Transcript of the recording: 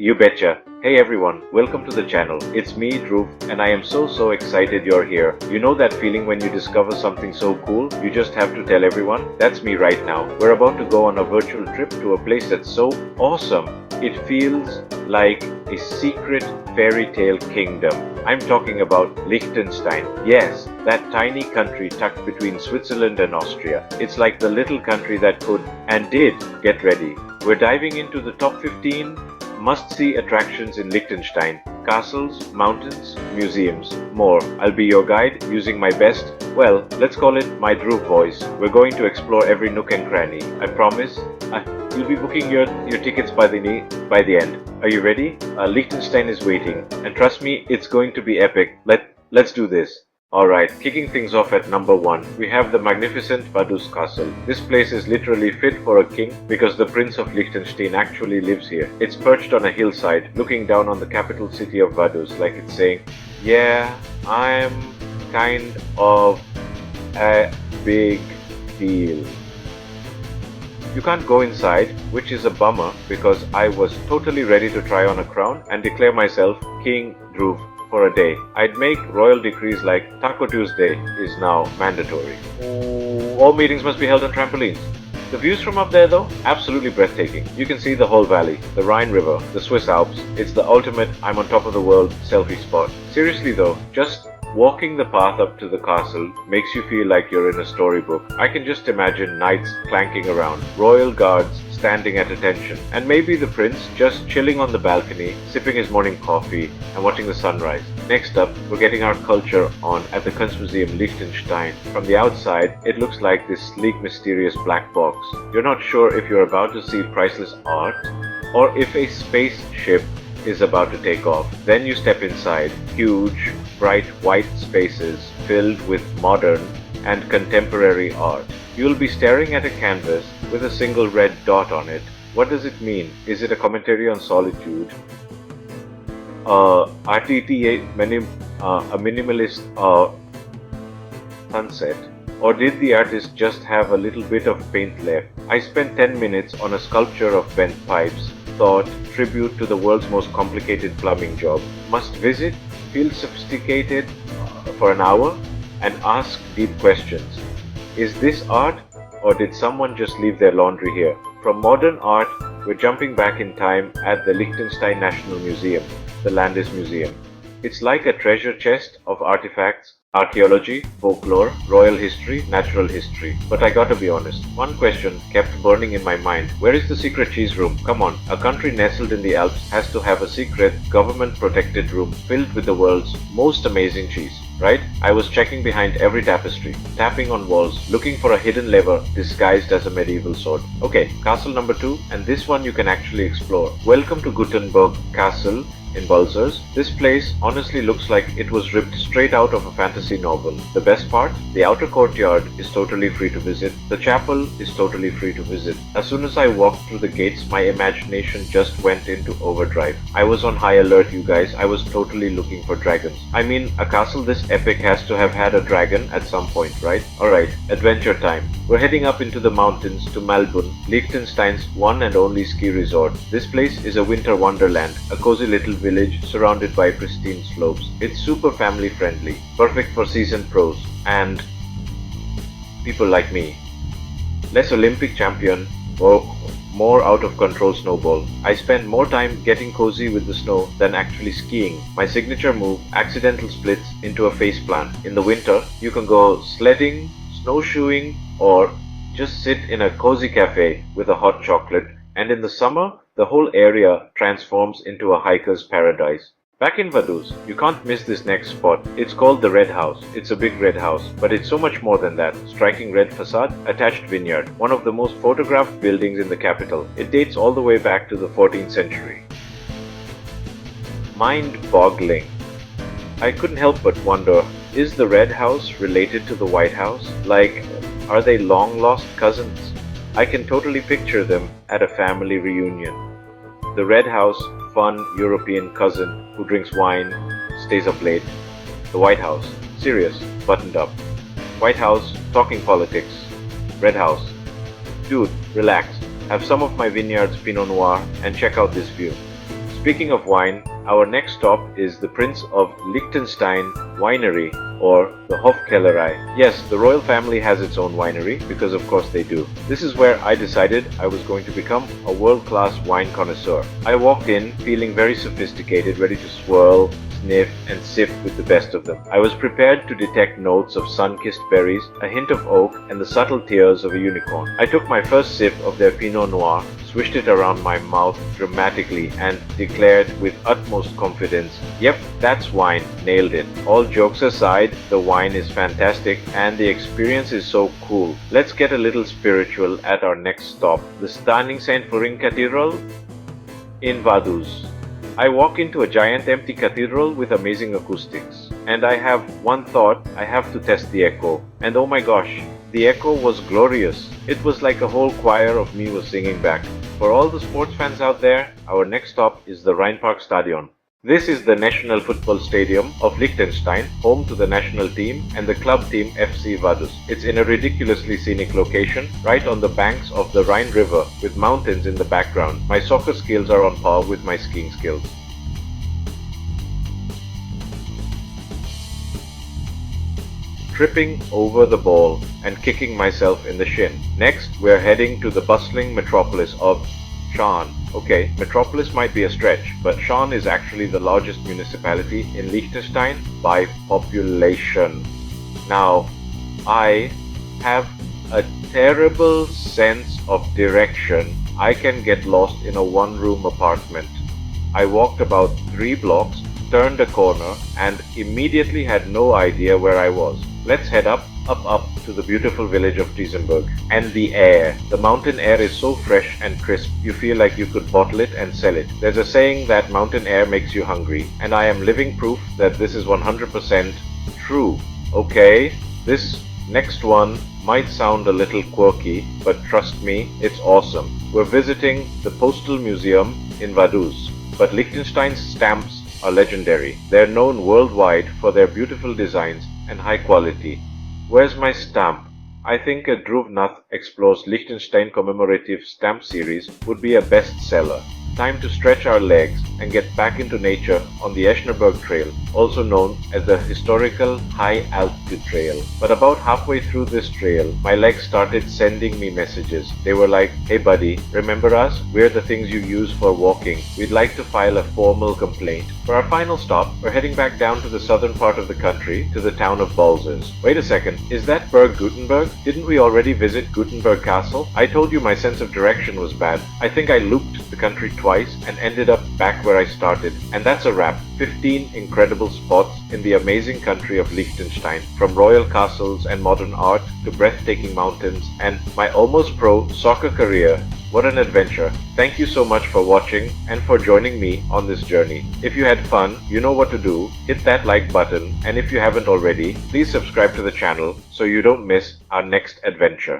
You betcha. Hey everyone, welcome to the channel. It's me, Dhruv, and I am so excited you're here. You know that feeling when you discover something so cool, you just have to tell everyone? That's me right now. We're about to go on a virtual trip to a place that's so awesome. It feels like a secret fairy tale kingdom. I'm talking about Liechtenstein. Yes, that tiny country tucked between Switzerland and Austria. It's like the little country that could and did. Get ready. We're diving into the top 15 must-see attractions in Liechtenstein. Castles, mountains, museums, more. I'll be your guide using my best, well, let's call it my Dhruv voice. We're going to explore every nook and cranny. I promise. You'll be booking your tickets by the end. Are you ready? Liechtenstein is waiting. And trust me, it's going to be epic. Let's do this. Alright, kicking things off at number 1, we have the magnificent Vaduz Castle. This place is literally fit for a king because the Prince of Liechtenstein actually lives here. It's perched on a hillside, looking down on the capital city of Vaduz, like it's saying, yeah, I'm kind of a big deal. You can't go inside, which is a bummer because I was totally ready to try on a crown and declare myself King Dhruv for a day. I'd make royal decrees like Taco Tuesday is now mandatory. All meetings must be held on trampolines. The views from up there though, absolutely breathtaking. You can see the whole valley, the Rhine River, the Swiss Alps. It's the ultimate I'm on top of the world selfie spot. Seriously though, just walking the path up to the castle makes you feel like you're in a storybook. I can just imagine knights clanking around, royal guards standing at attention, and maybe the prince just chilling on the balcony, sipping his morning coffee and watching the sunrise. Next up, we're getting our culture on at the Kunstmuseum Liechtenstein. From the outside, it looks like this sleek, mysterious black box. You're not sure if you're about to see priceless art or if a spaceship is about to take off. Then you step inside, huge, bright white spaces filled with modern and contemporary art. You'll be staring at a canvas with a single red dot on it. What does it mean? Is it a commentary on solitude? RTTA, a minimalist sunset? Or did the artist just have a little bit of paint left? I spent 10 minutes on a sculpture of bent pipes. Thought, tribute to the world's most complicated plumbing job. Must visit, feel sophisticated for an hour, and ask deep questions. Is this art, or did someone just leave their laundry here? From modern art, we're jumping back in time at the Liechtenstein National Museum, the Landesmuseum. It's like a treasure chest of artifacts, archaeology, folklore, royal history, natural history. But I gotta be honest, one question kept burning in my mind. Where is the secret cheese room? Come on, a country nestled in the Alps has to have a secret, government-protected room filled with the world's most amazing cheese, right? I was checking behind every tapestry, tapping on walls, looking for a hidden lever disguised as a medieval sword. Okay, castle number 2, and this one you can actually explore. Welcome to Gutenberg Castle in Balzers. This place honestly looks like it was ripped straight out of a fantasy novel. The best part? The outer courtyard is totally free to visit. The chapel is totally free to visit. As soon as I walked through the gates, my imagination just went into overdrive. I was on high alert, you guys. I was totally looking for dragons. I mean, a castle this epic has to have had a dragon at some point, right? Alright, adventure time. We're heading up into the mountains to Malbun, Liechtenstein's one and only ski resort. This place is a winter wonderland, a cozy little village surrounded by pristine slopes. It's super family friendly, perfect for seasoned pros and people like me. Less Olympic champion or more out of control snowball. I spend more time getting cozy with the snow than actually skiing. My signature move, accidental splits into a face plant. In the winter, you can go sledding, snowshoeing, or just sit in a cozy cafe with a hot chocolate. And in the summer, the whole area transforms into a hiker's paradise. Back in Vaduz, you can't miss this next spot. It's called the Red House. It's a big red house, but it's so much more than that. Striking red facade, attached vineyard, one of the most photographed buildings in the capital. It dates all the way back to the 14th century. Mind-boggling. I couldn't help but wonder, is the Red House related to the White House? Like, are they long-lost cousins? I can totally picture them at a family reunion. The Red House, fun European cousin who drinks wine, stays up late. The White House, serious, buttoned up. White House, talking politics. Red House, dude, relax. Have some of my vineyard's Pinot Noir and check out this view. Speaking of wine, our next stop is the Prince of Liechtenstein Winery, or the Hofkellerei. Yes, the royal family has its own winery, because of course they do. This is where I decided I was going to become a world-class wine connoisseur. I walked in feeling very sophisticated, ready to swirl, sniff, and sift with the best of them. I was prepared to detect notes of sun-kissed berries, a hint of oak, and the subtle tears of a unicorn. I took my first sip of their Pinot Noir, swished it around my mouth dramatically, and declared with utmost confidence, "Yep, that's wine, nailed it." All jokes aside, the wine is fantastic and the experience is so cool. Let's get a little spiritual at our next stop, the stunning St. Florin Cathedral in Vaduz. I walk into a giant empty cathedral with amazing acoustics, and I have one thought: I have to test the echo. And oh my gosh, the echo was glorious. It was like a whole choir of me was singing back. For all the sports fans out there, our next stop is the Rheinpark Stadion. This is the national football stadium of Liechtenstein, home to the national team and the club team FC Vaduz. It's in a ridiculously scenic location, right on the banks of the Rhine River, with mountains in the background. My soccer skills are on par with my skiing skills. Tripping over the ball and kicking myself in the shin. Next, we're heading to the bustling metropolis of Schaan. Okay, metropolis might be a stretch, but Schaan is actually the largest municipality in Liechtenstein by population. Now, I have a terrible sense of direction. I can get lost in a one-room apartment. I walked about 3 blocks, turned a corner, and immediately had no idea where I was. Let's head up to the beautiful village of Duisenberg. And the air. The mountain air is so fresh and crisp, you feel like you could bottle it and sell it. There's a saying that mountain air makes you hungry, and I am living proof that this is 100% true. Okay, this next one might sound a little quirky, but trust me, it's awesome. We're visiting the Postal Museum in Vaduz, but Liechtenstein's stamps are legendary. They're known worldwide for their beautiful designs and high quality. Where's my stamp? I think a Dhruv explores Liechtenstein commemorative stamp series would be a bestseller. Time to stretch our legs and get back into nature on the Eschnerberg Trail, also known as the historical High Altitude Trail. But about halfway through this trail, my legs started sending me messages. They were like, "Hey buddy, remember us? We're the things you use for walking. We'd like to file a formal complaint." For our final stop, we're heading back down to the southern part of the country, to the town of Balzers. Wait a second, is that Berg Gutenberg? Didn't we already visit Gutenberg Castle? I told you my sense of direction was bad. I think I looped the country twice and ended up back where I started. And that's a wrap. 15 incredible spots in the amazing country of Liechtenstein, from royal castles and modern art to breathtaking mountains, and my almost pro soccer career. What an adventure. Thank you so much for watching and for joining me on this journey. If you had fun, you know what to do. Hit that like button, and if you haven't already, please subscribe to the channel so you don't miss our next adventure.